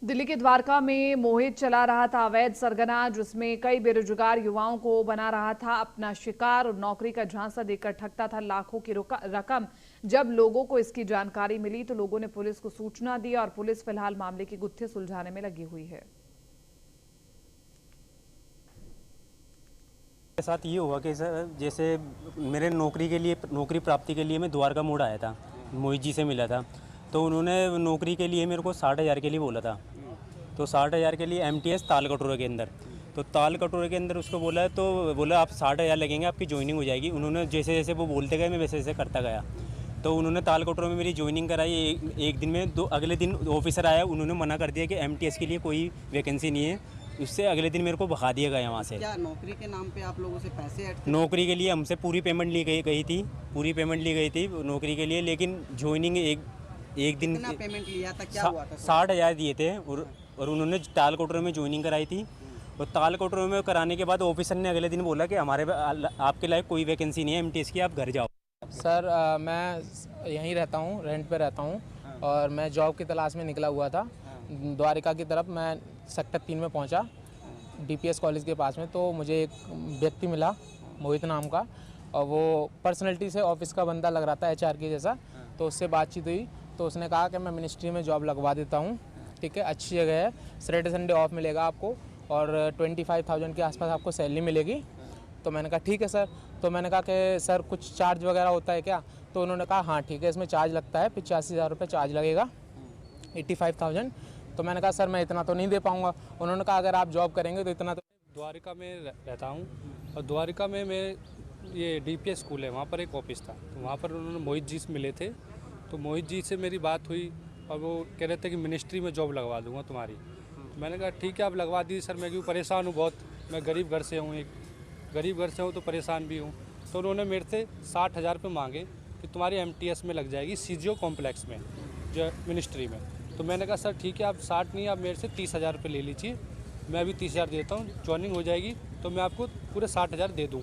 दिल्ली के द्वारका में मोहित चला रहा था अवैध सरगना, जिसमें कई बेरोजगार युवाओं को बना रहा था अपना शिकार और नौकरी का झांसा देकर ठगता था लाखों की रकम। जब लोगों को इसकी जानकारी मिली तो लोगों ने पुलिस को सूचना दी और पुलिस फिलहाल मामले की गुत्थी सुलझाने में लगी हुई है। मेरे साथ ये हुआ कि सर, जैसे मेरे नौकरी प्राप्ति के लिए मैं द्वारका मोड़ आया था, मोहित जी से मिला था। तो उन्होंने नौकरी के लिए मेरे को 60,000 के लिए बोला था। तो 60,000 के लिए MTS ताल कटोरे के अंदर, तो ताल कटोरे के अंदर उसको बोला, तो बोला आप 60,000 लगेंगे, आपकी ज्वाइनिंग हो जाएगी। उन्होंने जैसे जैसे वो बोलते गए मैं वैसे वैसे करता गया। तो उन्होंने ताल कटोरे में मेरी ज्वाइनिंग कराई। एक दिन में अगले दिन ऑफिसर आया, उन्होंने मना कर दिया कि MTS के लिए कोई वैकेंसी नहीं है। उससे अगले दिन मेरे को भगा दिया गया वहाँ से। क्या नौकरी के नाम पे आप लोगों से पैसे ऐड थे? नौकरी के लिए हमसे पूरी पेमेंट ली गई थी, पूरी पेमेंट ली गई थी नौकरी के लिए, लेकिन ज्वाइनिंग एक दिन कितना पेमेंट लिया था, क्या हुआ था? 60,000 दिए थे और उन्होंने ताल कटोरे में ज्वाइनिंग कराई थी। और ताल कटोरे में कराने के बाद ऑफिसर ने अगले दिन बोला कि आपके लायक कोई वैकेंसी नहीं है MTS की, आप घर जाओ। सर मैं यहीं रहता हूँ, रेंट पे रहता हूँ और मैं जॉब की तलाश में निकला हुआ था। द्वारिका की तरफ मैं सेक्टर 3 में पहुँचा, DPS कॉलेज के पास में। तो मुझे एक व्यक्ति मिला मोहित नाम का, और वो पर्सनैलिटी से ऑफिस का बंदा लग रहा था, HR के जैसा। तो उससे बातचीत हुई तो उसने कहा कि मैं मिनिस्ट्री में जॉब लगवा देता हूँ, ठीक है, अच्छी जगह है, सैटरडे संडे ऑफ मिलेगा आपको और 25,000 के आसपास आपको सैलरी मिलेगी। तो मैंने कहा ठीक है सर। तो मैंने कहा कि सर कुछ चार्ज वगैरह होता है क्या? तो उन्होंने कहा हाँ ठीक है, इसमें चार्ज लगता है, 85,000 रुपये चार्ज लगेगा, 85,000। तो मैंने कहा सर मैं इतना तो नहीं दे पाऊँगा। उन्होंने कहा अगर आप जॉब करेंगे तो इतना तो। द्वारिका में रहता हूँ और द्वारिका में मैं ये DPS स्कूल है, वहाँ पर एक ऑफिस था। तो वहाँ पर उन्होंने मोहित जी से मिले थे। तो मोहित जी से मेरी बात हुई और वो कह रहे थे कि मिनिस्ट्री में जॉब लगवा दूंगा तुम्हारी। तो मैंने कहा ठीक है आप लगवा दीजिए सर, मैं क्यों परेशान हूँ बहुत, मैं गरीब घर से हूँ, एक गरीब घर से हूँ तो परेशान भी हूँ। तो उन्होंने मेरे से 60,000 रुपये मांगे कि तुम्हारी MTS में लग जाएगी CGO कॉम्प्लेक्स में, जो मिनिस्ट्री में। तो मैंने कहा सर ठीक है, आप 60 नहीं, आप मेरे से 30,000 रुपये ले लीजिए, मैं अभी 30,000 देता हूँ, ज्वाइनिंग हो जाएगी तो मैं आपको पूरे 60,000 दे दूँ।